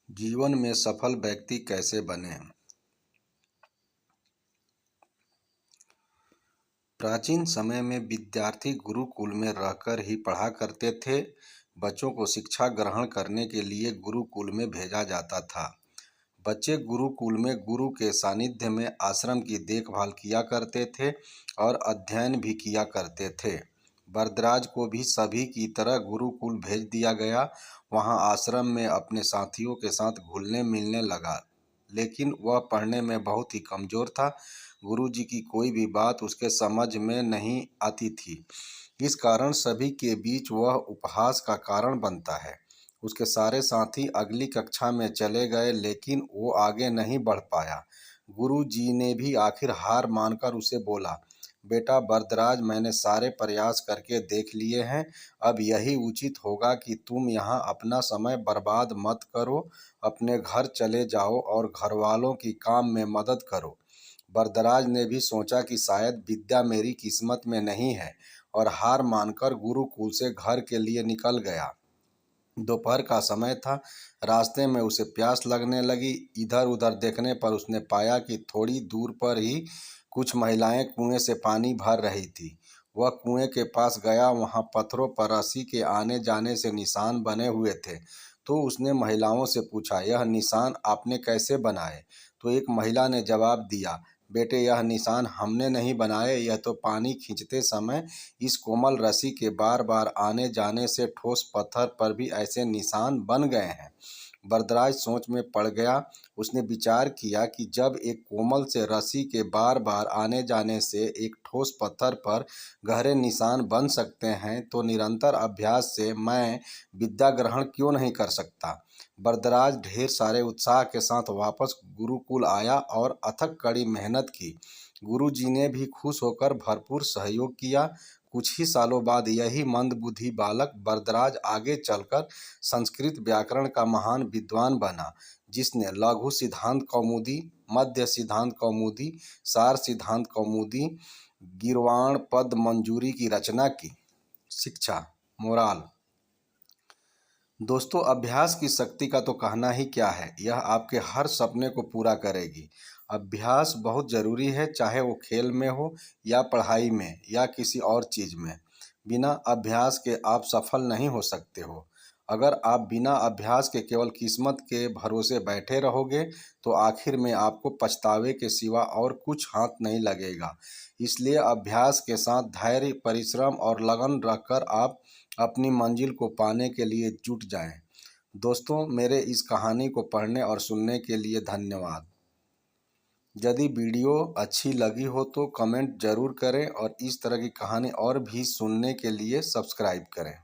जीवन में सफल व्यक्ति कैसे बने। प्राचीन समय में विद्यार्थी गुरुकुल में रहकर ही पढ़ा करते थे। बच्चों को शिक्षा ग्रहण करने के लिए गुरुकुल में भेजा जाता था। बच्चे गुरुकुल में गुरु के सानिध्य में आश्रम की देखभाल किया करते थे और अध्ययन भी किया करते थे। वरदराज को भी सभी की तरह गुरुकुल भेज दिया गया। वहाँ आश्रम में अपने साथियों के साथ घुलने मिलने लगा, लेकिन वह पढ़ने में बहुत ही कमज़ोर था। गुरुजी की कोई भी बात उसके समझ में नहीं आती थी। इस कारण सभी के बीच वह उपहास का कारण बनता है। उसके सारे साथी अगली कक्षा में चले गए, लेकिन वो आगे नहीं बढ़ पाया। गुरुजी ने भी आखिर हार मानकर उसे बोला, बेटा वरदराज, मैंने सारे प्रयास करके देख लिए हैं। अब यही उचित होगा कि तुम यहाँ अपना समय बर्बाद मत करो। अपने घर चले जाओ और घरवालों की काम में मदद करो। वरदराज ने भी सोचा कि शायद विद्या मेरी किस्मत में नहीं है, और हार मानकर गुरुकुल से घर के लिए निकल गया। दोपहर का समय था। रास्ते में उसे प्यास लगने लगी। इधर उधर देखने पर उसने पाया कि थोड़ी दूर पर ही कुछ महिलाएं कुएं से पानी भर रही थी। वह कुएं के पास गया। वहां पत्थरों पर रस्सी के आने जाने से निशान बने हुए थे। तो उसने महिलाओं से पूछा, यह निशान आपने कैसे बनाए? तो एक महिला ने जवाब दिया, बेटे, यह निशान हमने नहीं बनाए, यह तो पानी खींचते समय इस कोमल रस्सी के बार बार आने जाने से ठोस पत्थर पर भी ऐसे निशान बन गए हैं। वरदराज सोच में पड़ गया। उसने विचार किया कि जब एक कोमल से रस्सी के बार बार आने जाने से एक ठोस पत्थर पर गहरे निशान बन सकते हैं, तो निरंतर अभ्यास से मैं विद्या ग्रहण क्यों नहीं कर सकता। वरदराज ढेर सारे उत्साह के साथ वापस गुरुकुल आया और अथक कड़ी मेहनत की। गुरुजी ने भी खुश होकर भरपूर सहयोग किया। कुछ ही सालों बाद यही मंदबुद्धि बालक वरदराज आगे चलकर संस्कृत व्याकरण का महान विद्वान बना, जिसने लघु सिद्धांत कौमुदी, मध्य सिद्धांत कौमुदी, सार सिद्धांत कौमुदी, गीर्वाण पद मंजूरी की रचना की। शिक्षा मोराल। दोस्तों, अभ्यास की शक्ति का तो कहना ही क्या है। यह आपके हर सपने को पूरा करेगी। अभ्यास बहुत ज़रूरी है, चाहे वो खेल में हो या पढ़ाई में या किसी और चीज़ में। बिना अभ्यास के आप सफल नहीं हो सकते हो। अगर आप बिना अभ्यास के केवल किस्मत के भरोसे बैठे रहोगे, तो आखिर में आपको पछतावे के सिवा और कुछ हाथ नहीं लगेगा। इसलिए अभ्यास के साथ धैर्य, परिश्रम और लगन रखकर आप अपनी मंजिल को पाने के लिए जुट जाएं। दोस्तों, मेरे इस कहानी को पढ़ने और सुनने के लिए धन्यवाद। यदि वीडियो अच्छी लगी हो तो कमेंट ज़रूर करें और इस तरह की कहानी और भी सुनने के लिए सब्सक्राइब करें।